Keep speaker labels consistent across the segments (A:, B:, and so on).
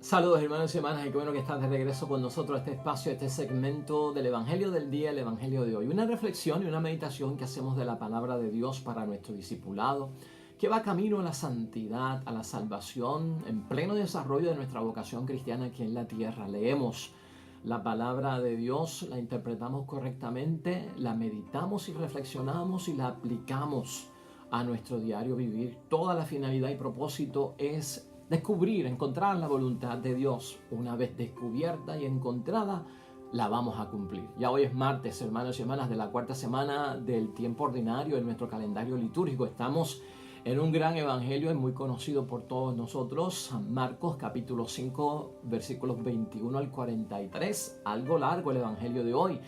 A: Saludos hermanos y hermanas, y qué bueno que estás de regreso con nosotros a este espacio, a este segmento del Evangelio del Día, el Evangelio de hoy. Una reflexión y una meditación que hacemos de la palabra de Dios para nuestro discipulado, que va camino a la santidad, a la salvación, en pleno desarrollo de nuestra vocación cristiana aquí en la tierra. Leemos la palabra de Dios, la interpretamos correctamente, la meditamos y reflexionamos y la aplicamos a nuestro diario vivir. Toda la finalidad y propósito es descubrir, encontrar la voluntad de Dios. Una vez descubierta y encontrada, la vamos a cumplir. Ya hoy es martes, hermanos y hermanas, de la cuarta semana del tiempo ordinario en nuestro calendario litúrgico. Estamos en un gran evangelio y muy conocido por todos nosotros, San Marcos capítulo 5, versículos 21 al 43. Algo largo el evangelio de hoy.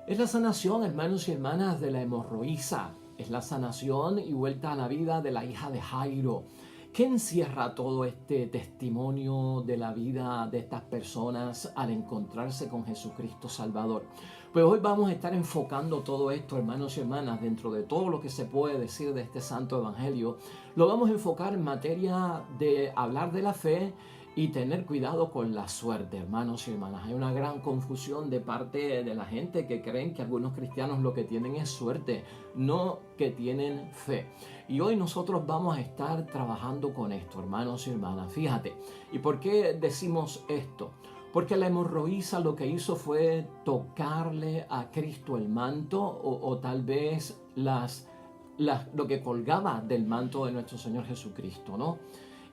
A: Es la sanación, hermanos y hermanas, de la hemorroísa. Es la sanación y vuelta a la vida de la hija de Jairo. ¿Qué encierra todo este testimonio de la vida de estas personas al encontrarse con Jesucristo Salvador? Pues hoy vamos a estar enfocando todo esto, hermanos y hermanas, dentro de todo lo que se puede decir de este santo evangelio. Lo vamos a enfocar en materia de hablar de la fe y tener cuidado con la suerte, hermanos y hermanas. Hay una gran confusión de parte de la gente que creen que algunos cristianos lo que tienen es suerte, no que tienen fe. Y hoy nosotros vamos a estar trabajando con esto, hermanos y hermanas. Fíjate, ¿y por qué decimos esto? Porque la hemorroísa lo que hizo fue tocarle a Cristo el manto o tal vez lo que colgaba del manto de nuestro Señor Jesucristo, ¿no?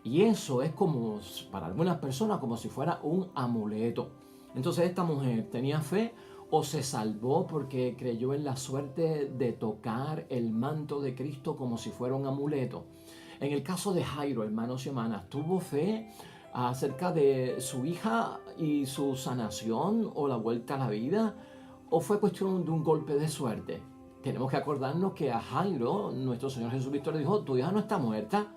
A: Y eso es como, para algunas personas, como si fuera un amuleto. Entonces esta mujer tenía fe o se salvó porque creyó en la suerte de tocar el manto de Cristo como si fuera un amuleto. En el caso de Jairo, hermanos y hermanas, tuvo fe acerca de su hija y su sanación o la vuelta a la vida, o fue cuestión de un golpe de suerte. Tenemos que acordarnos que a Jairo, nuestro Señor Jesucristo le dijo: tu hija no está muerta,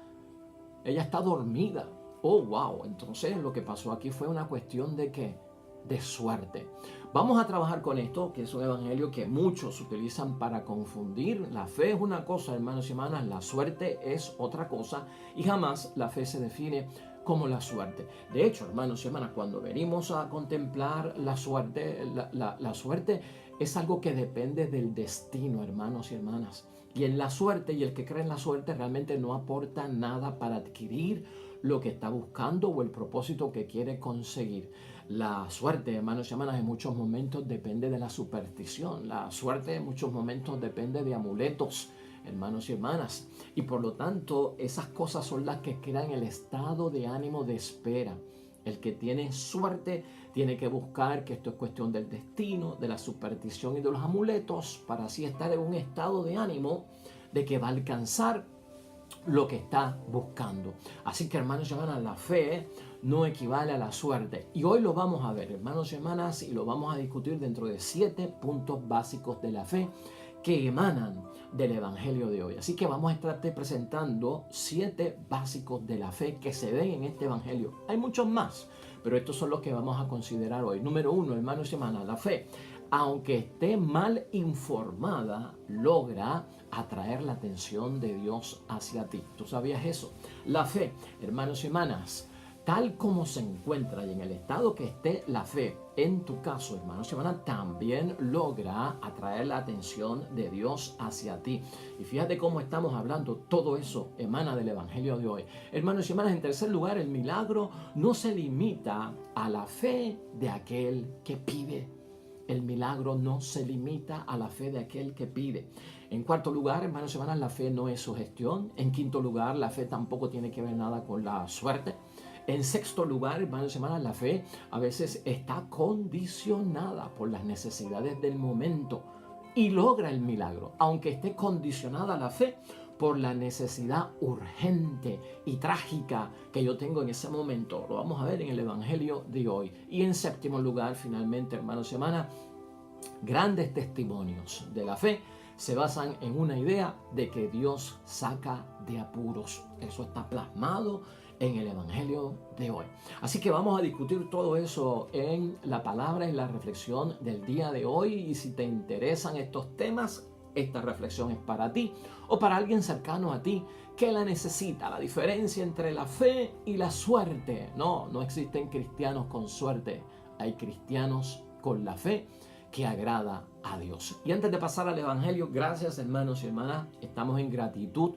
A: ella está dormida. Oh, wow. Entonces lo que pasó aquí fue una cuestión de ¿qué? De suerte. Vamos a trabajar con esto, que es un evangelio que muchos utilizan para confundir. La fe es una cosa, hermanos y hermanas, la suerte es otra cosa, y jamás la fe se define como la suerte. De hecho, hermanos y hermanas, cuando venimos a contemplar la suerte, la suerte es algo que depende del destino, hermanos y hermanas. Y en la suerte, y el que cree en la suerte realmente no aporta nada para adquirir lo que está buscando o el propósito que quiere conseguir. La suerte, hermanos y hermanas, en muchos momentos depende de la superstición. La suerte en muchos momentos depende de amuletos, hermanos y hermanas. Y por lo tanto, esas cosas son las que crean el estado de ánimo de espera. El que tiene suerte tiene que buscar que esto es cuestión del destino, de la superstición y de los amuletos, para así estar en un estado de ánimo de que va a alcanzar lo que está buscando. Así que, hermanos y hermanas, la fe no equivale a la suerte. Y hoy lo vamos a ver, hermanos y hermanas, y lo vamos a discutir dentro de 7 puntos básicos de la fe que emanan del evangelio de hoy. Así que vamos a estar presentando 7 básicos de la fe que se ven en este evangelio. Hay muchos más, pero estos son los que vamos a considerar hoy. Número 1, hermanos y hermanas, la fe, aunque esté mal informada, logra atraer la atención de Dios hacia ti. ¿Tú sabías eso? La fe, hermanos y hermanas, tal como se encuentra y en el estado que esté la fe, en tu caso, hermanos y hermanas, también logra atraer la atención de Dios hacia ti. Y fíjate cómo estamos hablando, todo eso emana del evangelio de hoy. Hermanos y hermanas, en tercer lugar, el milagro no se limita a la fe de aquel que pide. El milagro no se limita a la fe de aquel que pide. En cuarto lugar, hermanos y hermanas, la fe no es sugestión. En quinto lugar, la fe tampoco tiene que ver nada con la suerte. En sexto lugar, hermanos y hermanas, la fe a veces está condicionada por las necesidades del momento y logra el milagro, aunque esté condicionada la fe por la necesidad urgente y trágica que yo tengo en ese momento. Lo vamos a ver en el evangelio de hoy. Y en séptimo lugar, finalmente, hermanos y hermanas, grandes testimonios de la fe se basan en una idea de que Dios saca de apuros. Eso está plasmado en el evangelio de hoy. Así que vamos a discutir todo eso en la palabra y la reflexión del día de hoy. Y si te interesan estos temas, esta reflexión es para ti o para alguien cercano a ti que la necesita. La diferencia entre la fe y la suerte. No existen cristianos con suerte. Hay cristianos con la fe que agrada a Dios. Y antes de pasar al Evangelio, gracias hermanos y hermanas, estamos en gratitud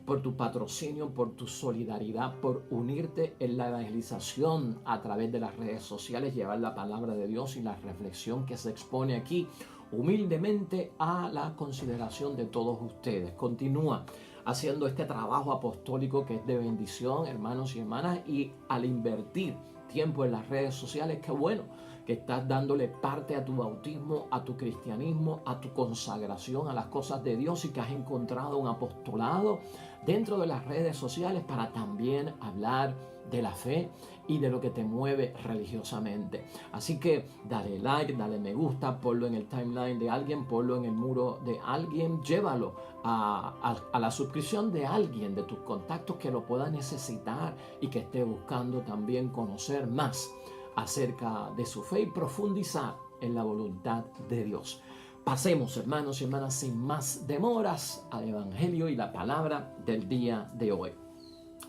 A: por tu patrocinio, por tu solidaridad, por unirte en la evangelización a través de las redes sociales, llevar la palabra de Dios y la reflexión que se expone aquí humildemente a la consideración de todos ustedes. Continúa haciendo este trabajo apostólico que es de bendición, hermanos y hermanas, y al invertir tiempo en las redes sociales, qué bueno que estás dándole parte a tu bautismo, a tu cristianismo, a tu consagración a las cosas de Dios y que has encontrado un apostolado dentro de las redes sociales para también hablar de la fe y de lo que te mueve religiosamente. Así que dale like, dale me gusta, ponlo en el timeline de alguien, ponlo en el muro de alguien, llévalo a la suscripción de alguien de tus contactos que lo pueda necesitar y que esté buscando también conocer más acerca de su fe y profundizar en la voluntad de Dios. Pasemos, hermanos y hermanas, sin más demoras al Evangelio y la palabra del día de hoy.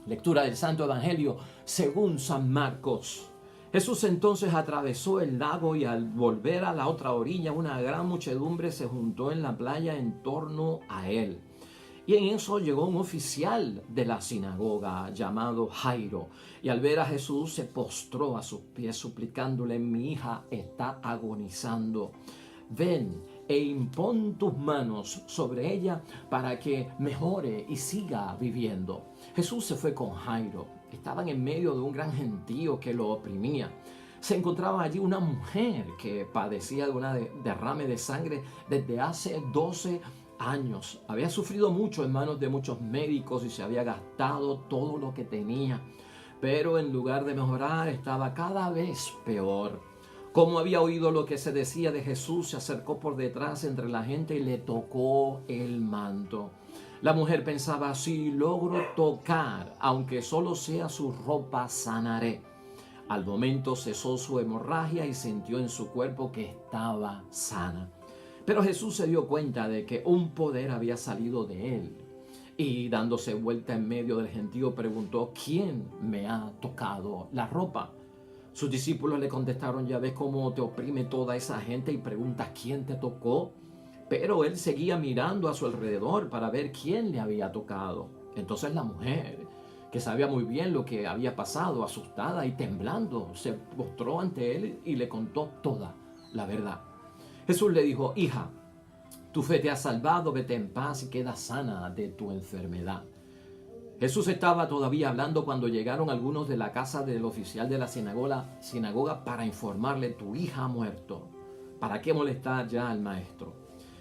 A: Lectura del Santo Evangelio según San Marcos. Jesús entonces atravesó el lago y al volver a la otra orilla una gran muchedumbre se juntó en la playa en torno a él. Y en eso llegó un oficial de la sinagoga llamado Jairo, y al ver a Jesús se postró a sus pies suplicándole: mi hija está agonizando. Ven e impón tus manos sobre ella para que mejore y siga viviendo. Jesús se fue con Jairo. Estaban en medio de un gran gentío que lo oprimía. Se encontraba allí una mujer que padecía de una derrame de sangre desde hace 12 años. Había sufrido mucho en manos de muchos médicos y se había gastado todo lo que tenía. Pero en lugar de mejorar, estaba cada vez peor. Como había oído lo que se decía de Jesús, se acercó por detrás entre la gente y le tocó el manto. La mujer pensaba: si logro tocar, aunque solo sea su ropa, sanaré. Al momento cesó su hemorragia y sintió en su cuerpo que estaba sana. Pero Jesús se dio cuenta de que un poder había salido de él y dándose vuelta en medio del gentío preguntó: ¿quién me ha tocado la ropa? Sus discípulos le contestaron: ya ves cómo te oprime toda esa gente y preguntas quién te tocó. Pero él seguía mirando a su alrededor para ver quién le había tocado. Entonces la mujer, que sabía muy bien lo que había pasado, asustada y temblando, se postró ante él y le contó toda la verdad. Jesús le dijo: hija, tu fe te ha salvado, vete en paz y queda sana de tu enfermedad. Jesús estaba todavía hablando cuando llegaron algunos de la casa del oficial de la sinagoga para informarle: tu hija ha muerto. ¿Para qué molestar ya al maestro?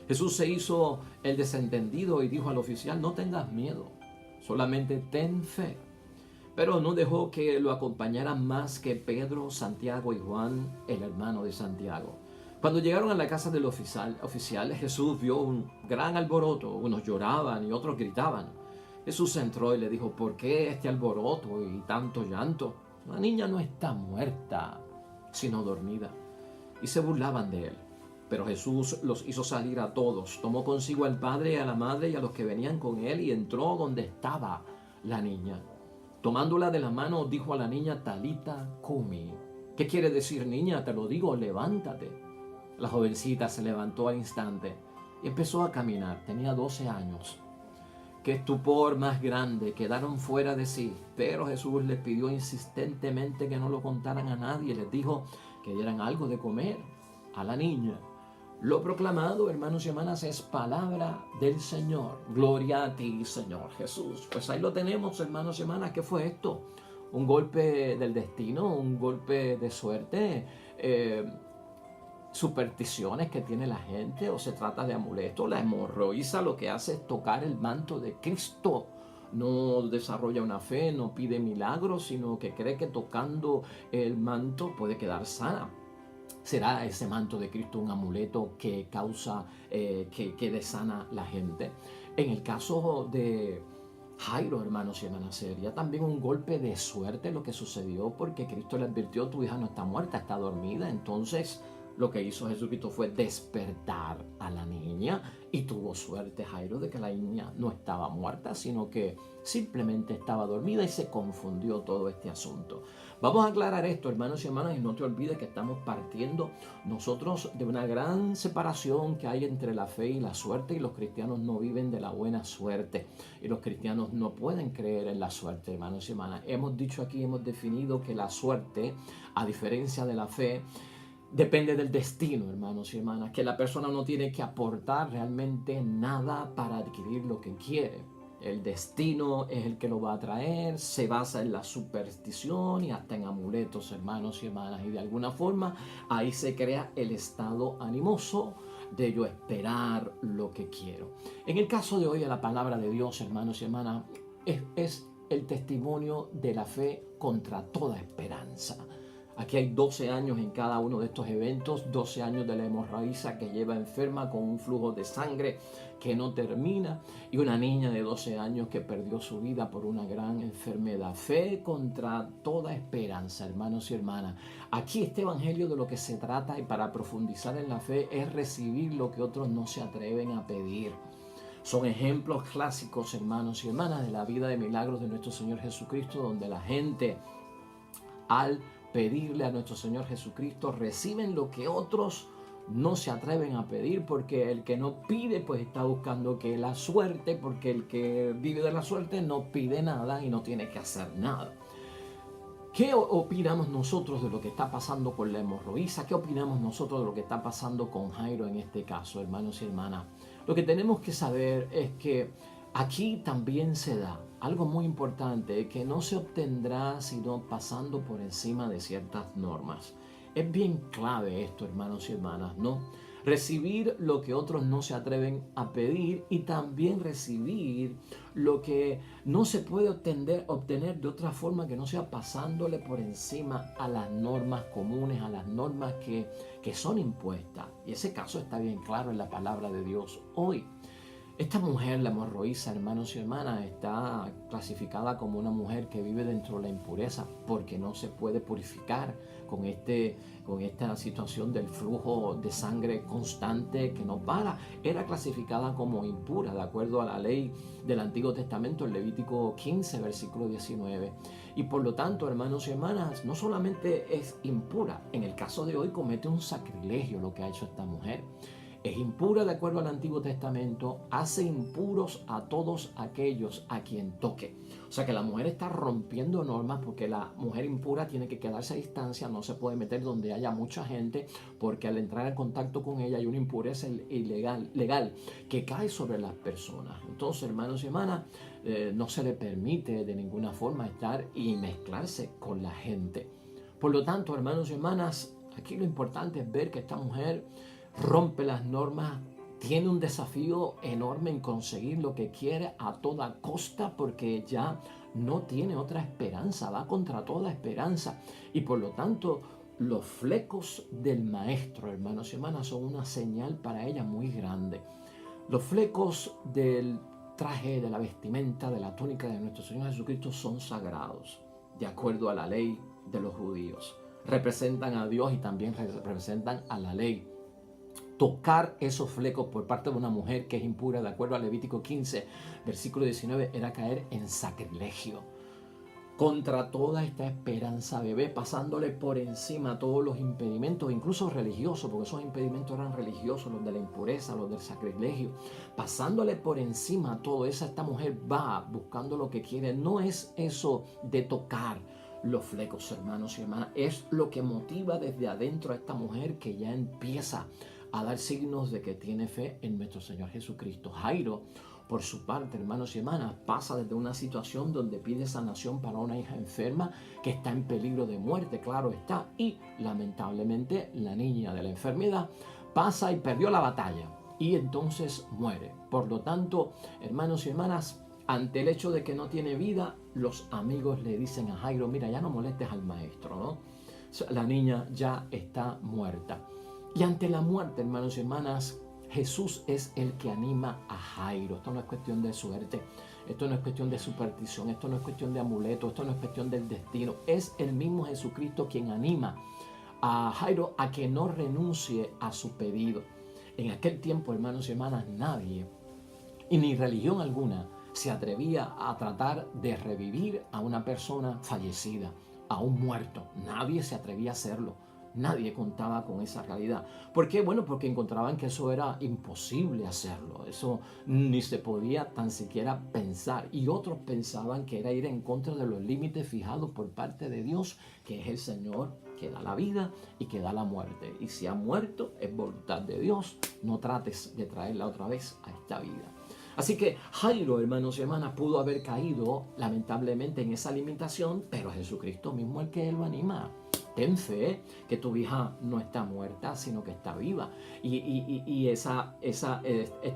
A: Jesús se hizo el desentendido y dijo al oficial: no tengas miedo, solamente ten fe. Pero no dejó que lo acompañaran más que Pedro, Santiago y Juan, el hermano de Santiago. Cuando llegaron a la casa del oficial, Jesús vio un gran alboroto. Unos lloraban y otros gritaban. Jesús entró y le dijo: ¿por qué este alboroto y tanto llanto? La niña no está muerta, sino dormida. Y se burlaban de él. Pero Jesús los hizo salir a todos. Tomó consigo al padre, a la madre y a los que venían con él y entró donde estaba la niña. Tomándola de la mano, dijo a la niña: Talita cumi. ¿Qué quiere decir, niña? Te lo digo, levántate. La jovencita se levantó al instante y empezó a caminar. Tenía 12 años. Qué estupor más grande, quedaron fuera de sí. Pero Jesús les pidió insistentemente que no lo contaran a nadie. Les dijo que dieran algo de comer a la niña. Lo proclamado, hermanos y hermanas, es palabra del Señor. Gloria a ti, Señor Jesús. Pues ahí lo tenemos, hermanos y hermanas. ¿Qué fue esto? ¿Un golpe del destino? ¿Un golpe de suerte? ¿Supersticiones que tiene la gente? ¿O se trata de amuletos? La hemorroísa lo que hace es tocar el manto de Cristo. No desarrolla una fe, no pide milagros, sino que cree que tocando el manto puede quedar sana. ¿Será ese manto de Cristo un amuleto que causa que desana la gente? En el caso de Jairo, hermanos y hermanas, sería también un golpe de suerte lo que sucedió, porque Cristo le advirtió: tu hija no está muerta, está dormida. Entonces Lo que hizo Jesucristo fue despertar a la niña y tuvo suerte Jairo de que la niña no estaba muerta, sino que simplemente estaba dormida y se confundió todo este asunto. Vamos a aclarar esto, hermanos y hermanas, y no te olvides que estamos partiendo nosotros de una gran separación que hay entre la fe y la suerte, y los cristianos no viven de la buena suerte y los cristianos no pueden creer en la suerte, hermanos y hermanas. Hemos dicho aquí, hemos definido que la suerte, a diferencia de la fe, depende del destino, hermanos y hermanas, que la persona no tiene que aportar realmente nada para adquirir lo que quiere. El destino es el que lo va a traer, se basa en la superstición y hasta en amuletos, hermanos y hermanas, y de alguna forma ahí se crea el estado animoso de yo esperar lo que quiero. En el caso de hoy, la palabra de Dios, hermanos y hermanas, es el testimonio de la fe contra toda esperanza. Aquí hay 12 años en cada uno de estos eventos, 12 años de la hemorraísa que lleva enferma con un flujo de sangre que no termina, y una niña de 12 años que perdió su vida por una gran enfermedad. Fe contra toda esperanza, hermanos y hermanas. Aquí este evangelio de lo que se trata, y para profundizar en la fe, es recibir lo que otros no se atreven a pedir. Son ejemplos clásicos, hermanos y hermanas, de la vida de milagros de nuestro Señor Jesucristo, donde la gente, al pedirle a nuestro Señor Jesucristo, reciben lo que otros no se atreven a pedir, porque el que no pide pues está buscando que la suerte, porque el que vive de la suerte no pide nada y no tiene que hacer nada. ¿Qué opinamos nosotros de lo que está pasando con la hemorroísa? ¿Qué opinamos nosotros de lo que está pasando con Jairo en este caso, hermanos y hermanas? Lo que tenemos que saber es que aquí también se da algo muy importante, que no se obtendrá sino pasando por encima de ciertas normas. Es bien clave esto, hermanos y hermanas, ¿no? Recibir lo que otros no se atreven a pedir, y también recibir lo que no se puede obtener de otra forma que no sea pasándole por encima a las normas comunes, a las normas que son impuestas. Y ese caso está bien claro en la palabra de Dios hoy. Esta mujer, la hemorroísa, hermanos y hermanas, está clasificada como una mujer que vive dentro de la impureza, porque no se puede purificar con esta situación del flujo de sangre constante que no para. Era clasificada como impura de acuerdo a la ley del Antiguo Testamento, en Levítico 15, versículo 19. Y por lo tanto, hermanos y hermanas, no solamente es impura, en el caso de hoy comete un sacrilegio lo que ha hecho esta mujer. Es impura de acuerdo al Antiguo Testamento, hace impuros a todos aquellos a quien toque. O sea que la mujer está rompiendo normas, porque la mujer impura tiene que quedarse a distancia, no se puede meter donde haya mucha gente, porque al entrar en contacto con ella hay una impureza legal que cae sobre las personas. Entonces, hermanos y hermanas, no se le permite de ninguna forma estar y mezclarse con la gente. Por lo tanto, hermanos y hermanas, aquí lo importante es ver que esta mujer rompe las normas, tiene un desafío enorme en conseguir lo que quiere a toda costa, porque ya no tiene otra esperanza, va contra toda esperanza. Y por lo tanto, los flecos del maestro, hermanos y hermanas, son una señal para ella muy grande. Los flecos del traje, de la vestimenta, de la túnica de nuestro Señor Jesucristo son sagrados, de acuerdo a la ley de los judíos. Representan a Dios y también representan a la ley. Tocar esos flecos por parte de una mujer que es impura, de acuerdo a Levítico 15, versículo 19, era caer en sacrilegio. Contra toda esta esperanza, bebé, pasándole por encima a todos los impedimentos, incluso religiosos, porque esos impedimentos eran religiosos, los de la impureza, los del sacrilegio. Pasándole por encima a todo eso, esta mujer va buscando lo que quiere. No es eso de tocar los flecos, hermanos y hermanas, es lo que motiva desde adentro a esta mujer, que ya empieza a dar signos de que tiene fe en nuestro Señor Jesucristo. Jairo, por su parte, hermanos y hermanas, pasa desde una situación donde pide sanación para una hija enferma que está en peligro de muerte, claro está, y lamentablemente la niña de la enfermedad pasa y perdió la batalla y entonces muere. Por lo tanto, hermanos y hermanas, ante el hecho de que no tiene vida, los amigos le dicen a Jairo: mira, ya no molestes al maestro, ¿no? La niña ya está muerta. Y ante la muerte, hermanos y hermanas, Jesús es el que anima a Jairo. Esto no es cuestión de suerte, esto no es cuestión de superstición, esto no es cuestión de amuleto, esto no es cuestión del destino. Es el mismo Jesucristo quien anima a Jairo a que no renuncie a su pedido. En aquel tiempo, hermanos y hermanas, nadie, y ni religión alguna, se atrevía a tratar de revivir a una persona fallecida, a un muerto. Nadie se atrevía a hacerlo. Nadie contaba con esa realidad. ¿Por qué? Bueno, porque encontraban que eso era imposible hacerlo. Eso ni se podía tan siquiera pensar. Y otros pensaban que era ir en contra de los límites fijados por parte de Dios, que es el Señor que da la vida y que da la muerte. Y si ha muerto, es voluntad de Dios. No trates de traerla otra vez a esta vida. Así que Jairo, hermanos y hermanas, pudo haber caído lamentablemente en esa limitación, pero Jesucristo mismo es el que lo anima. Ten fe que tu hija no está muerta, sino que está viva y esa está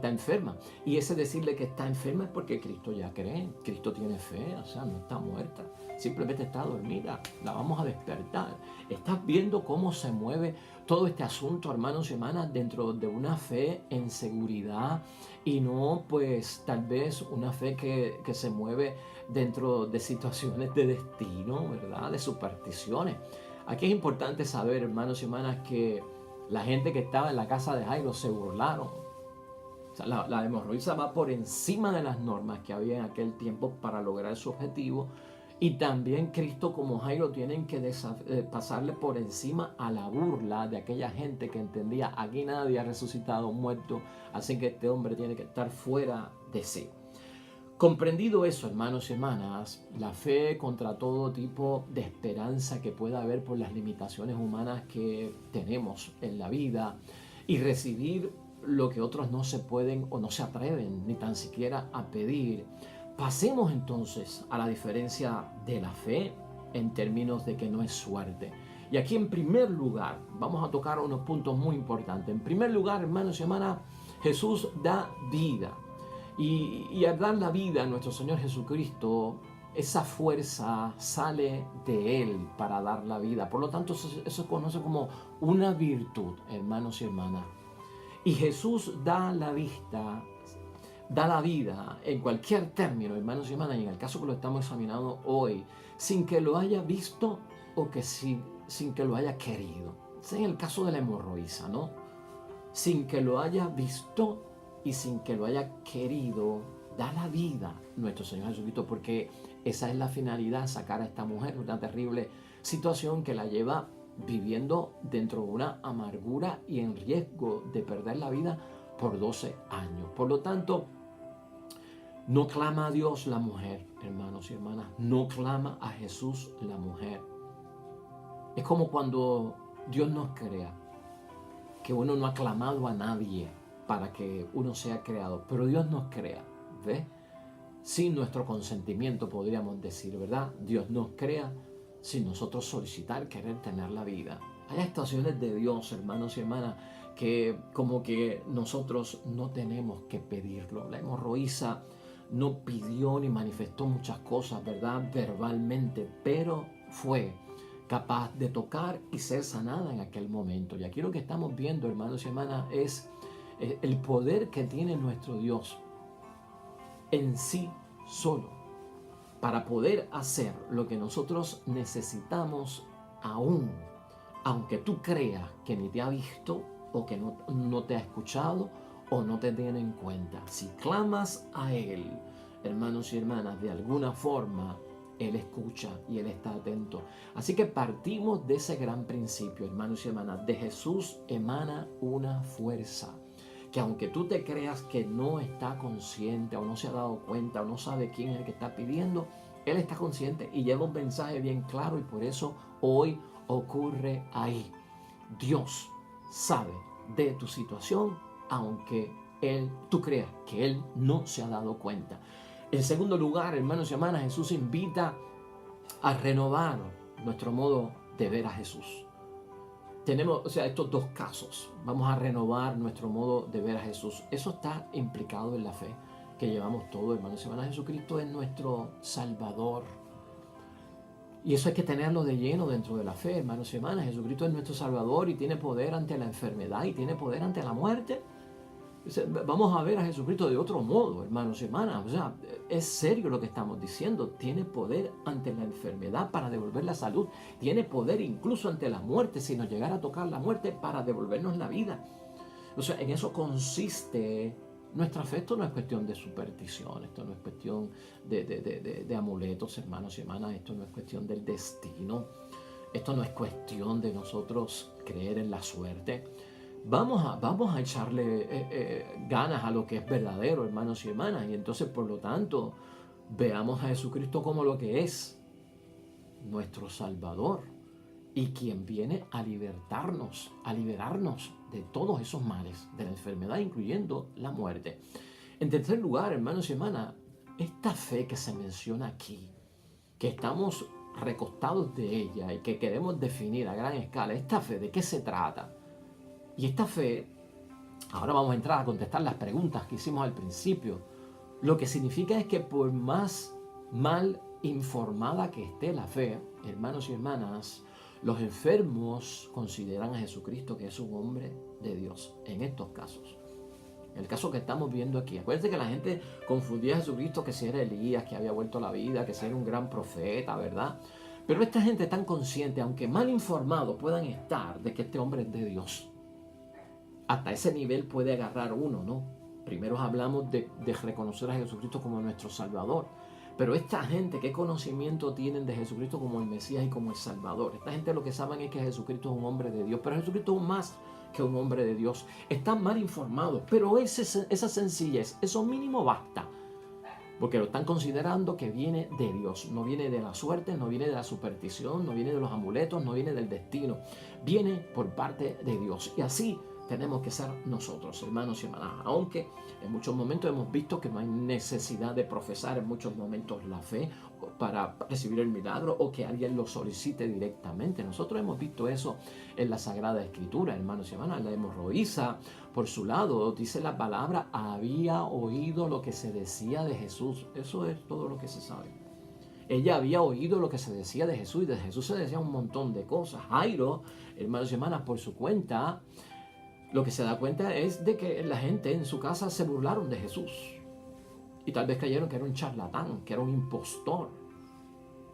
A: enferma. Y ese decirle que está enferma es porque Cristo ya cree, Cristo tiene fe, o sea, no está muerta, simplemente está dormida, la vamos a despertar. Estás viendo cómo se mueve todo este asunto, hermanos y hermanas, dentro de una fe en seguridad y no pues tal vez una fe que se mueve dentro de situaciones de destino, ¿verdad? De supersticiones. Aquí es importante saber, hermanos y hermanas, que la gente que estaba en la casa de Jairo se burlaron. O sea, la hemorroísa va por encima de las normas que había en aquel tiempo para lograr su objetivo. Y también Cristo como Jairo tienen que pasarle por encima a la burla de aquella gente que entendía, aquí nadie ha resucitado muerto, así que este hombre tiene que estar fuera de sí. Comprendido eso, hermanos y hermanas, la fe contra todo tipo de esperanza que pueda haber por las limitaciones humanas que tenemos en la vida y recibir lo que otros no se pueden o no se atreven ni tan siquiera a pedir, pasemos entonces a la diferencia de la fe en términos de que no es suerte. Y aquí en primer lugar, vamos a tocar unos puntos muy importantes. En primer lugar, hermanos y hermanas, Jesús da vida. Y al dar la vida a nuestro Señor Jesucristo, esa fuerza sale de Él para dar la vida. Por lo tanto, eso se conoce como una virtud, hermanos y hermanas. Y Jesús da la vida en cualquier término, hermanos y hermanas, y en el caso que lo estamos examinando hoy, sin que lo haya visto o que sin que lo haya querido. Ese es el caso de la hemorroísa, ¿no? Sin que lo haya visto y sin que lo haya querido, da la vida nuestro Señor Jesucristo, porque esa es la finalidad, sacar a esta mujer de una terrible situación que la lleva viviendo dentro de una amargura y en riesgo de perder la vida por 12 años. Por lo tanto, no clama a Dios la mujer, hermanos y hermanas, no clama a Jesús la mujer. Es como cuando Dios nos crea, que uno no ha clamado a nadie para que uno sea creado, pero Dios nos crea, ¿ves? Sin nuestro consentimiento, podríamos decir, ¿verdad? Dios nos crea sin nosotros solicitar, querer tener la vida. Hay actuaciones de Dios, hermanos y hermanas, que como que nosotros no tenemos que pedirlo. La hemorroísa no pidió ni manifestó muchas cosas, ¿verdad? Verbalmente, pero fue capaz de tocar y ser sanada en aquel momento. Y aquí lo que estamos viendo, hermanos y hermanas, es el poder que tiene nuestro Dios en sí solo para poder hacer lo que nosotros necesitamos aunque tú creas que ni te ha visto o que no te ha escuchado o no te tiene en cuenta. Si clamas a Él, hermanos y hermanas, de alguna forma Él escucha y Él está atento. Así que partimos de ese gran principio, hermanos y hermanas. De Jesús emana una fuerza que aunque tú te creas que no está consciente o no se ha dado cuenta o no sabe quién es el que está pidiendo, Él está consciente y lleva un mensaje bien claro y por eso hoy ocurre ahí. Dios sabe de tu situación aunque tú creas que Él no se ha dado cuenta. En segundo lugar, hermanos y hermanas, Jesús invita a renovar nuestro modo de ver a Jesús. Tenemos, estos dos casos. Vamos a renovar nuestro modo de ver a Jesús. Eso está implicado en la fe que llevamos todos, hermanos y hermanas. Jesucristo es nuestro Salvador. Y eso hay que tenerlo de lleno dentro de la fe, hermanos y hermanas. Jesucristo es nuestro Salvador y tiene poder ante la enfermedad y tiene poder ante la muerte. Vamos a ver a Jesucristo de otro modo, hermanos y hermanas. O sea, es serio lo que estamos diciendo. Tiene poder ante la enfermedad para devolver la salud. Tiene poder incluso ante la muerte, si nos llegara a tocar la muerte, para devolvernos la vida. O sea, en eso consiste nuestra fe. Esto no es cuestión de superstición, esto no es cuestión de amuletos, hermanos y hermanas. Esto no es cuestión del destino. Esto no es cuestión de nosotros creer en la suerte. Vamos a echarle ganas a lo que es verdadero, hermanos y hermanas. Y entonces, por lo tanto, veamos a Jesucristo como lo que es, nuestro Salvador, y quien viene a libertarnos, a liberarnos de todos esos males, de la enfermedad, incluyendo la muerte. En tercer lugar, hermanos y hermanas, esta fe que se menciona aquí, que estamos recostados de ella y que queremos definir a gran escala, esta fe, ¿de qué se trata? Y esta fe, ahora vamos a entrar a contestar las preguntas que hicimos al principio. Lo que significa es que por más mal informada que esté la fe, hermanos y hermanas, los enfermos consideran a Jesucristo que es un hombre de Dios en estos casos. El caso que estamos viendo aquí. Acuérdense que la gente confundía a Jesucristo que si era Elías, que había vuelto a la vida, que si era un gran profeta, ¿verdad? Pero esta gente tan consciente, aunque mal informados puedan estar, de que este hombre es de Dios. Hasta ese nivel puede agarrar uno, ¿no? Primero hablamos de reconocer a Jesucristo como nuestro Salvador. Pero esta gente, ¿qué conocimiento tienen de Jesucristo como el Mesías y como el Salvador? Esta gente lo que saben es que Jesucristo es un hombre de Dios. Pero Jesucristo es más que un hombre de Dios. Están mal informados, pero esa sencillez, eso mínimo basta. Porque lo están considerando que viene de Dios. No viene de la suerte, no viene de la superstición, no viene de los amuletos, no viene del destino. Viene por parte de Dios. Y así tenemos que ser nosotros, hermanos y hermanas. Aunque en muchos momentos hemos visto que no hay necesidad de profesar en muchos momentos la fe para recibir el milagro o que alguien lo solicite directamente. Nosotros hemos visto eso en la Sagrada Escritura, hermanos y hermanas. La hemorroísa, por su lado, dice la palabra, había oído lo que se decía de Jesús. Eso es todo lo que se sabe. Ella había oído lo que se decía de Jesús y de Jesús se decía un montón de cosas. Jairo, hermanos y hermanas, por su cuenta, lo que se da cuenta es de que la gente en su casa se burlaron de Jesús. Y tal vez creyeron que era un charlatán, que era un impostor.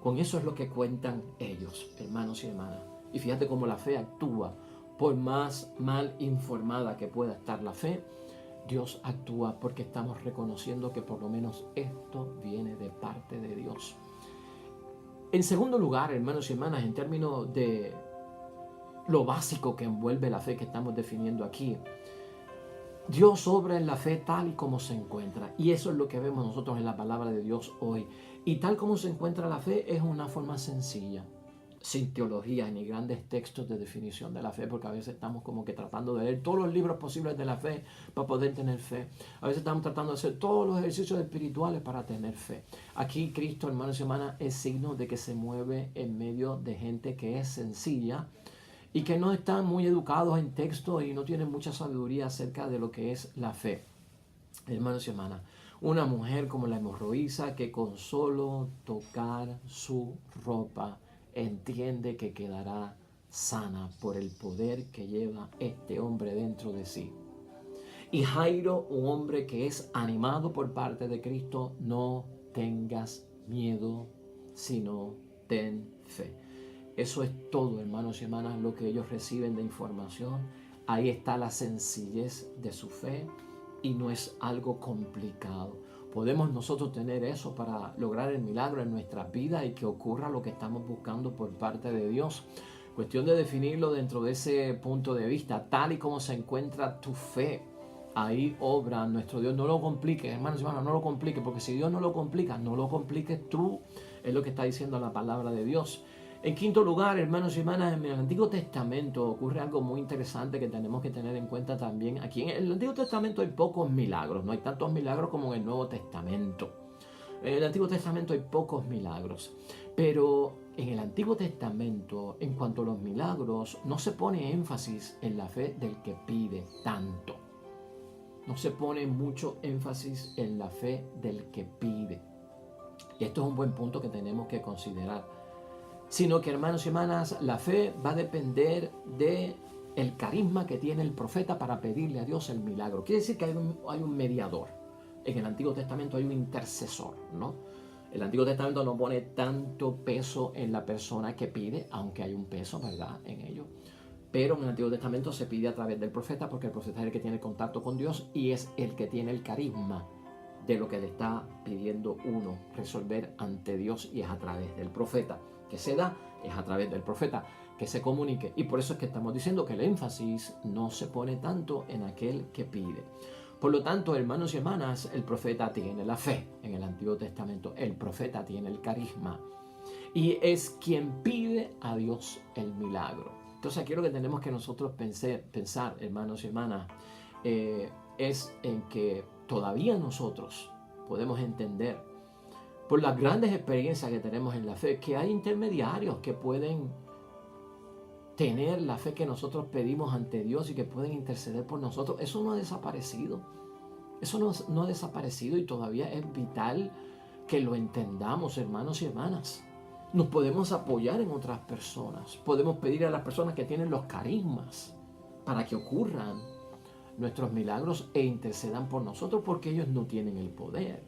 A: Con eso es lo que cuentan ellos, hermanos y hermanas. Y fíjate cómo la fe actúa. Por más mal informada que pueda estar la fe, Dios actúa porque estamos reconociendo que por lo menos esto viene de parte de Dios. En segundo lugar, hermanos y hermanas, en términos de lo básico que envuelve la fe que estamos definiendo aquí, Dios obra en la fe tal y como se encuentra. Y eso es lo que vemos nosotros en la palabra de Dios hoy. Y tal como se encuentra la fe es una forma sencilla, sin teología ni grandes textos de definición de la fe, porque a veces estamos como que tratando de leer todos los libros posibles de la fe para poder tener fe. A veces estamos tratando de hacer todos los ejercicios espirituales para tener fe. Aquí Cristo, hermanos y hermanas, es signo de que se mueve en medio de gente que es sencilla y que no están muy educados en texto y no tienen mucha sabiduría acerca de lo que es la fe. Hermanos y hermanas, una mujer como la hemorroísa que con solo tocar su ropa entiende que quedará sana por el poder que lleva este hombre dentro de sí. Y Jairo, un hombre que es animado por parte de Cristo, no tengas miedo, sino ten fe. Eso es todo, hermanos y hermanas, lo que ellos reciben de información. Ahí está la sencillez de su fe y no es algo complicado. Podemos nosotros tener eso para lograr el milagro en nuestras vidas y que ocurra lo que estamos buscando por parte de Dios. Cuestión de definirlo dentro de ese punto de vista, tal y como se encuentra tu fe. Ahí obra nuestro Dios. No lo compliques, hermanos y hermanas, no lo compliques, porque si Dios no lo complica, no lo compliques tú. Es lo que está diciendo la palabra de Dios. En quinto lugar, hermanos y hermanas, en el Antiguo Testamento ocurre algo muy interesante que tenemos que tener en cuenta también. Aquí en el Antiguo Testamento hay pocos milagros, no hay tantos milagros como en el Nuevo Testamento. En el Antiguo Testamento hay pocos milagros, pero en el Antiguo Testamento, en cuanto a los milagros, no se pone énfasis en la fe del que pide tanto. No se pone mucho énfasis en la fe del que pide. Y esto es un buen punto que tenemos que considerar. Sino que, hermanos y hermanas, la fe va a depender de el carisma que tiene el profeta para pedirle a Dios el milagro. Quiere decir que hay un mediador. En el Antiguo Testamento hay un intercesor, ¿no? El Antiguo Testamento no pone tanto peso en la persona que pide, aunque hay un peso, ¿verdad?, en ello. Pero en el Antiguo Testamento se pide a través del profeta, porque el profeta es el que tiene el contacto con Dios y es el que tiene el carisma de lo que le está pidiendo uno resolver ante Dios, y es a través del profeta que se da, es a través del profeta que se comunique. Y por eso es que estamos diciendo que el énfasis no se pone tanto en aquel que pide. Por lo tanto, hermanos y hermanas, el profeta tiene la fe en el Antiguo Testamento, el profeta tiene el carisma y es quien pide a Dios el milagro. Entonces aquí lo que tenemos que nosotros pensar, hermanos y hermanas, es en que todavía nosotros podemos entender, por las grandes experiencias que tenemos en la fe, que hay intermediarios que pueden tener la fe que nosotros pedimos ante Dios y que pueden interceder por nosotros. Eso no ha desaparecido. Eso no ha desaparecido y todavía es vital que lo entendamos, hermanos y hermanas. Nos podemos apoyar en otras personas. Podemos pedir a las personas que tienen los carismas para que ocurran nuestros milagros e intercedan por nosotros, porque ellos no tienen el poder.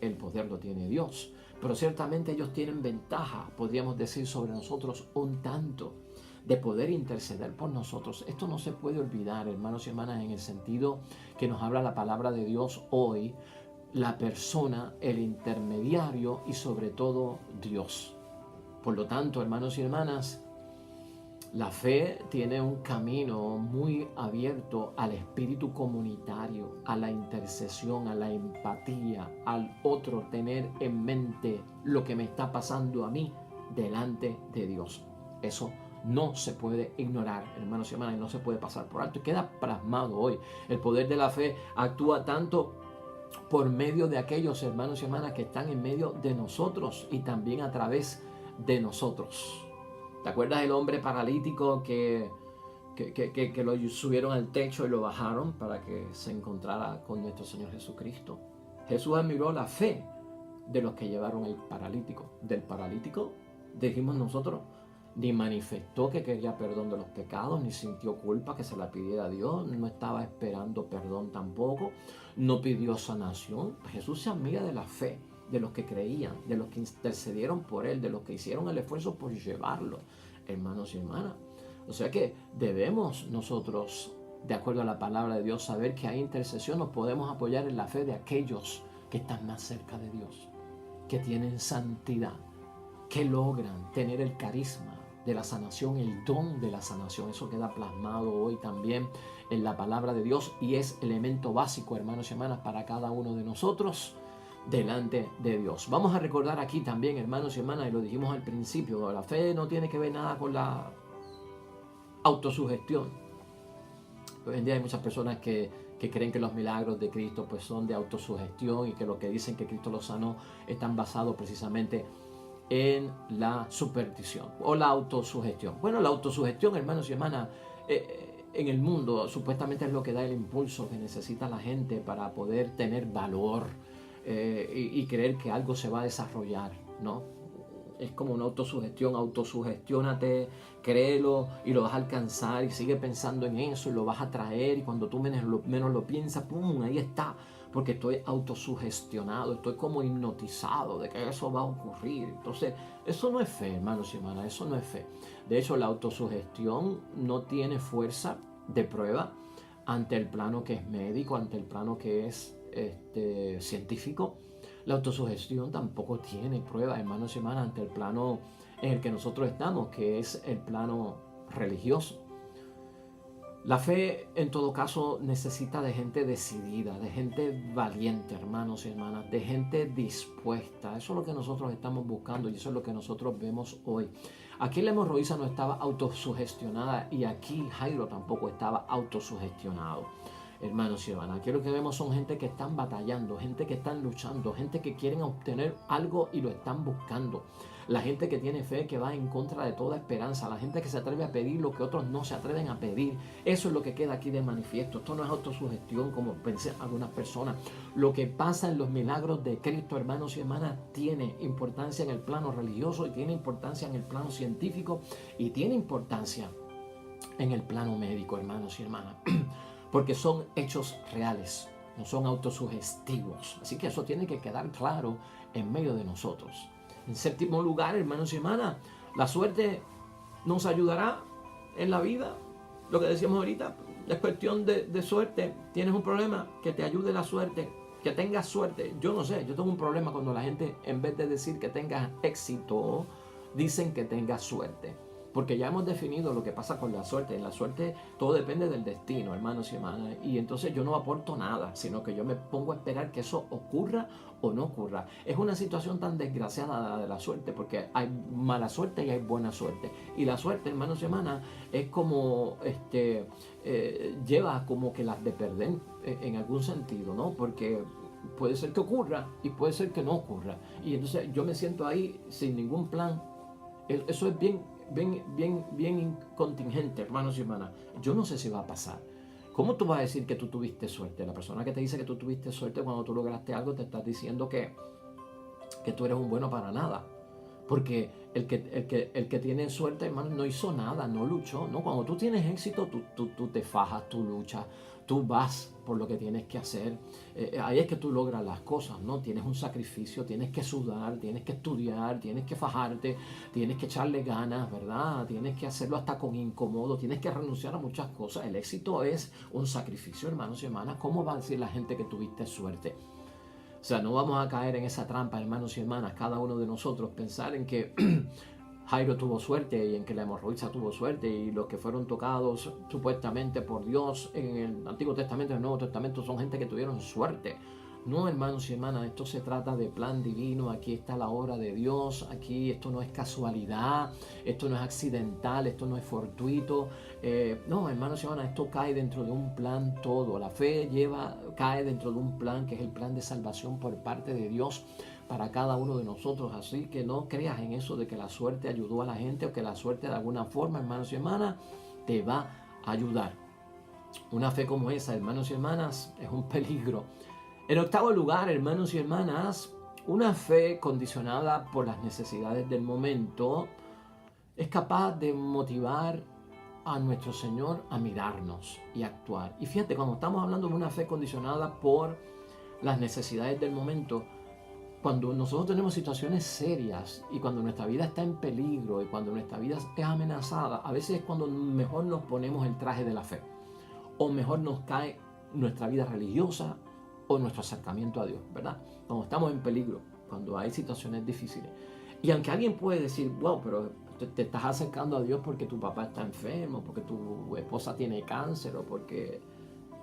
A: El poder lo tiene Dios. Pero ciertamente ellos tienen ventaja, podríamos decir, sobre nosotros un tanto, de poder interceder por nosotros. Esto no se puede olvidar, hermanos y hermanas, en el sentido que nos habla la palabra de Dios hoy, la persona, el intermediario y sobre todo Dios. Por lo tanto, hermanos y hermanas, la fe tiene un camino muy abierto al espíritu comunitario, a la intercesión, a la empatía, al otro tener en mente lo que me está pasando a mí delante de Dios. Eso no se puede ignorar, hermanos y hermanas, y no se puede pasar por alto. Y queda plasmado hoy. El poder de la fe actúa tanto por medio de aquellos hermanos y hermanas que están en medio de nosotros y también a través de nosotros. ¿Te acuerdas del hombre paralítico que lo subieron al techo y lo bajaron para que se encontrara con nuestro Señor Jesucristo? Jesús admiró la fe de los que llevaron al paralítico. Del paralítico, dijimos nosotros, ni manifestó que quería perdón de los pecados, ni sintió culpa que se la pidiera a Dios, no estaba esperando perdón tampoco, no pidió sanación. Jesús se admira de la fe de los que creían, de los que intercedieron por él, de los que hicieron el esfuerzo por llevarlo, hermanos y hermanas. O sea que debemos nosotros, de acuerdo a la palabra de Dios, saber que hay intercesión. Nos podemos apoyar en la fe de aquellos que están más cerca de Dios, que tienen santidad, que logran tener el carisma de la sanación, el don de la sanación. Eso queda plasmado hoy también en la palabra de Dios y es elemento básico, hermanos y hermanas, para cada uno de nosotros delante de Dios. Vamos a recordar aquí también, hermanos y hermanas, y lo dijimos al principio, la fe no tiene que ver nada con la autosugestión. Hoy en día hay muchas personas que creen que los milagros de Cristo pues son de autosugestión y que lo que dicen que Cristo los sanó están basados precisamente en la superstición o la autosugestión. Bueno, la autosugestión, hermanos y hermanas, en el mundo supuestamente es lo que da el impulso que necesita la gente para poder tener valor y creer que algo se va a desarrollar, ¿no? Es como una autosugestión, autosugestiónate, créelo y lo vas a alcanzar y sigue pensando en eso y lo vas a traer y cuando tú menos lo piensas, ¡pum!, ahí está. Porque estoy autosugestionado, estoy como hipnotizado de que eso va a ocurrir. Entonces, eso no es fe, hermanos y hermanas, eso no es fe. De hecho, la autosugestión no tiene fuerza de prueba ante el plano que es médico, ante el plano que es científico. La autosugestión tampoco tiene prueba, hermanos y hermanas, ante el plano en el que nosotros estamos, que es el plano religioso. La fe, en todo caso, necesita de gente decidida, de gente valiente, hermanos y hermanas, de gente dispuesta. Eso es lo que nosotros estamos buscando y eso es lo que nosotros vemos hoy. Aquí la hemorroísa no estaba autosugestionada y aquí Jairo tampoco estaba autosugestionado. Hermanos y hermanas, aquí lo que vemos son gente que están batallando, gente que están luchando, gente que quieren obtener algo y lo están buscando. La gente que tiene fe, que va en contra de toda esperanza, la gente que se atreve a pedir lo que otros no se atreven a pedir. Eso es lo que queda aquí de manifiesto. Esto no es autosugestión como pensan algunas personas. Lo que pasa en los milagros de Cristo, hermanos y hermanas, tiene importancia en el plano religioso y tiene importancia en el plano científico y tiene importancia en el plano médico, hermanos y hermanas, porque son hechos reales, no son autosugestivos. Así que eso tiene que quedar claro en medio de nosotros. En séptimo lugar, hermanos y hermanas, la suerte nos ayudará en la vida. Lo que decíamos ahorita, es cuestión de suerte. Tienes un problema, que te ayude la suerte, que tengas suerte. Yo no sé, yo tengo un problema cuando la gente, en vez de decir que tengas éxito, dicen que tengas suerte. Porque ya hemos definido lo que pasa con la suerte. En la suerte todo depende del destino, hermanos y hermanas. Y entonces yo no aporto nada, sino que yo me pongo a esperar que eso ocurra o no ocurra. Es una situación tan desgraciada la de la suerte, porque hay mala suerte y hay buena suerte. Y la suerte, hermanos y hermanas, es como, lleva como que las de perder en algún sentido, ¿no? Porque puede ser que ocurra y puede ser que no ocurra. Y entonces yo me siento ahí sin ningún plan. Eso es bien contingente, hermanos y hermanas. Yo no sé si va a pasar. ¿Cómo tú vas a decir que tú tuviste suerte? La persona que te dice que tú tuviste suerte cuando tú lograste algo te está diciendo que tú eres un bueno para nada. Porque el que tiene suerte, hermano, no hizo nada, no luchó. ¿No? Cuando tú tienes éxito, tú te fajas, tú luchas, tú vas por lo que tienes que hacer. Ahí es que tú logras las cosas, ¿no? Tienes un sacrificio, tienes que sudar, tienes que estudiar, tienes que fajarte, tienes que echarle ganas, ¿verdad? Tienes que hacerlo hasta con incómodo, tienes que renunciar a muchas cosas. El éxito es un sacrificio, hermanos y hermanas. ¿Cómo va a decir la gente que tuviste suerte? O sea, no vamos a caer en esa trampa, hermanos y hermanas, cada uno de nosotros, pensar en que Jairo tuvo suerte y en que la hemorroísa tuvo suerte y los que fueron tocados supuestamente por Dios en el Antiguo Testamento y el Nuevo Testamento son gente que tuvieron suerte. No, hermanos y hermanas, esto se trata de plan divino, aquí está la obra de Dios, aquí esto no es casualidad, esto no es accidental, esto no es fortuito. No, hermanos y hermanas, esto cae dentro de un plan todo. La fe cae dentro de un plan que es el plan de salvación por parte de Dios para cada uno de nosotros. Así que no creas en eso de que la suerte ayudó a la gente o que la suerte de alguna forma, hermanos y hermanas, te va a ayudar. Una fe como esa, hermanos y hermanas, es un peligro. En octavo lugar, hermanos y hermanas, una fe condicionada por las necesidades del momento es capaz de motivar a nuestro Señor a mirarnos y actuar. Y fíjate, cuando estamos hablando de una fe condicionada por las necesidades del momento, cuando nosotros tenemos situaciones serias y cuando nuestra vida está en peligro y cuando nuestra vida es amenazada, a veces es cuando mejor nos ponemos el traje de la fe o mejor nos cae nuestra vida religiosa o nuestro acercamiento a Dios, ¿verdad? Cuando estamos en peligro, cuando hay situaciones difíciles. Y aunque alguien puede decir, wow, pero te estás acercando a Dios porque tu papá está enfermo, porque tu esposa tiene cáncer o porque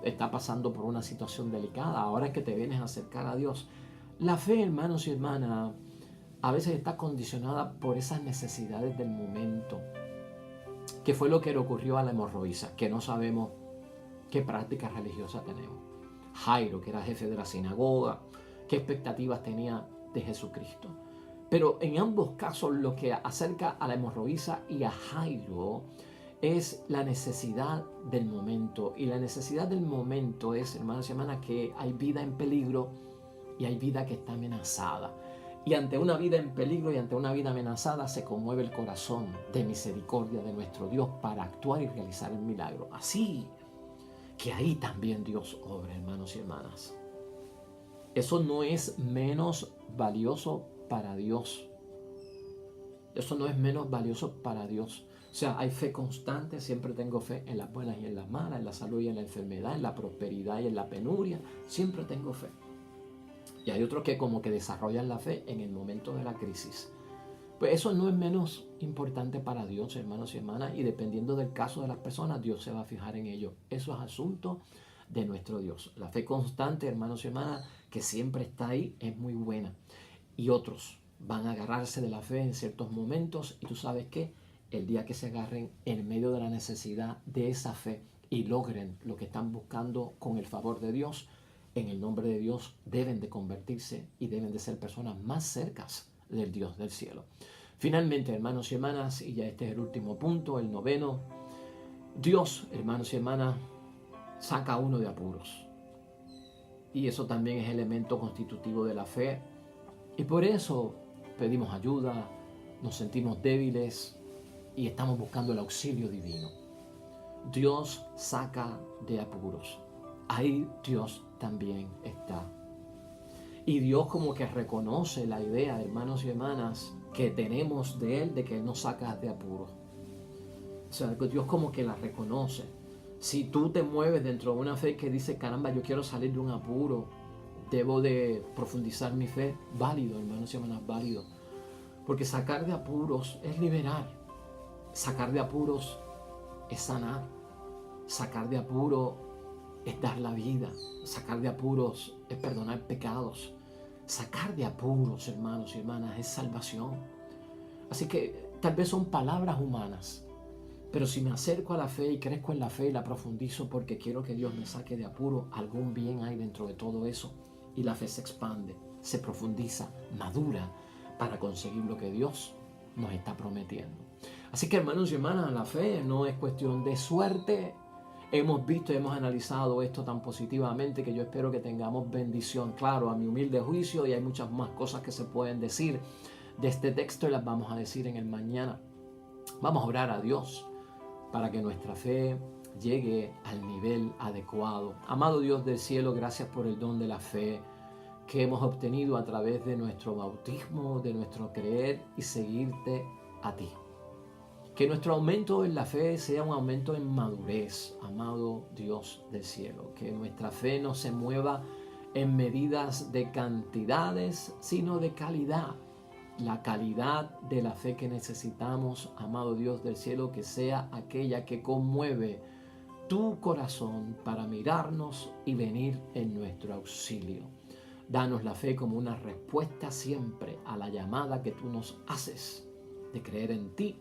A: está pasando por una situación delicada, ahora es que te vienes a acercar a Dios. La fe, hermanos y hermanas, a veces está condicionada por esas necesidades del momento, que fue lo que le ocurrió a la hemorroísa, que no sabemos qué práctica religiosa tenemos. Jairo, que era jefe de la sinagoga, qué expectativas tenía de Jesucristo. Pero en ambos casos lo que acerca a la hemorroísa y a Jairo es la necesidad del momento. Y la necesidad del momento es, hermanos y hermanas, que hay vida en peligro y hay vida que está amenazada. Y ante una vida en peligro y ante una vida amenazada se conmueve el corazón de misericordia de nuestro Dios para actuar y realizar el milagro. Así que ahí también Dios obra, hermanos y hermanas. Eso no es menos valioso para Dios. Eso no es menos valioso para Dios. O sea, hay fe constante, siempre tengo fe en las buenas y en las malas, en la salud y en la enfermedad, en la prosperidad y en la penuria. Siempre tengo fe. Y hay otros que como que desarrollan la fe en el momento de la crisis. Pues eso no es menos importante para Dios, hermanos y hermanas, y dependiendo del caso de las personas, Dios se va a fijar en ello. Eso es asunto de nuestro Dios. La fe constante, hermanos y hermanas, que siempre está ahí, es muy buena. Y otros van a agarrarse de la fe en ciertos momentos, y tú sabes que el día que se agarren en medio de la necesidad de esa fe y logren lo que están buscando con el favor de Dios, en el nombre de Dios deben de convertirse y deben de ser personas más cercas del Dios del cielo. Finalmente, hermanos y hermanas, y ya este es el último punto, el noveno, Dios, hermanos y hermanas, saca a uno de apuros. Y eso también es elemento constitutivo de la fe. Y por eso pedimos ayuda, nos sentimos débiles y estamos buscando el auxilio divino. Dios saca de apuros. Ahí Dios también está. Y Dios como que reconoce la idea, hermanos y hermanas, que tenemos de Él, de que Él nos saca de apuros. O sea, Dios como que la reconoce. Si tú te mueves dentro de una fe que dice, caramba, yo quiero salir de un apuro, debo de profundizar mi fe, válido, hermanos y hermanas, válido. Porque sacar de apuros es liberar. Sacar de apuros es sanar. Sacar de apuros es dar la vida. Sacar de apuros es perdonar pecados. Sacar de apuros, hermanos y hermanas, es salvación. Así que tal vez son palabras humanas, pero si me acerco a la fe y crezco en la fe y la profundizo porque quiero que Dios me saque de apuro, algún bien hay dentro de todo eso. Y la fe se expande, se profundiza, madura para conseguir lo que Dios nos está prometiendo. Así que, hermanos y hermanas, la fe no es cuestión de suerte. Hemos visto y hemos analizado esto tan positivamente que yo espero que tengamos bendición. Claro, a mi humilde juicio, y hay muchas más cosas que se pueden decir de este texto y las vamos a decir en el mañana. Vamos a orar a Dios para que nuestra fe llegue al nivel adecuado. Amado Dios del cielo, gracias por el don de la fe que hemos obtenido a través de nuestro bautismo, de nuestro creer y seguirte a ti. Que nuestro aumento en la fe sea un aumento en madurez, amado Dios del cielo. Que nuestra fe no se mueva en medidas de cantidades, sino de calidad. La calidad de la fe que necesitamos, amado Dios del cielo, que sea aquella que conmueve tu corazón para mirarnos y venir en nuestro auxilio. Danos la fe como una respuesta siempre a la llamada que tú nos haces de creer en ti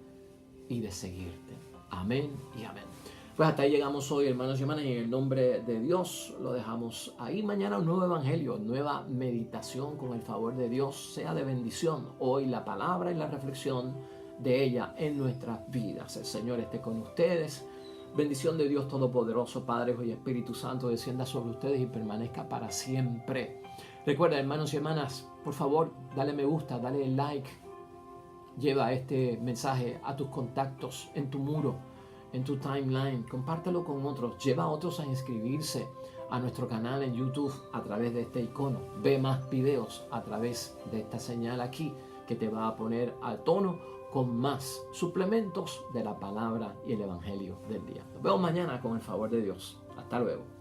A: y de seguirte. Amén y amén. Pues hasta ahí llegamos hoy, hermanos y hermanas, y en el nombre de Dios lo dejamos ahí. Mañana un nuevo evangelio, nueva meditación con el favor de Dios, sea de bendición. Hoy la palabra y la reflexión de ella en nuestras vidas. El Señor esté con ustedes. Bendición de Dios Todopoderoso, Padre, Hijo y Espíritu Santo, descienda sobre ustedes y permanezca para siempre. Recuerda, hermanos y hermanas, por favor, dale me gusta, dale like. Lleva este mensaje a tus contactos, en tu muro, en tu timeline. Compártelo con otros. Lleva a otros a inscribirse a nuestro canal en YouTube a través de este icono. Ve más videos a través de esta señal aquí que te va a poner al tono con más suplementos de la palabra y el evangelio del día. Nos vemos mañana con el favor de Dios. Hasta luego.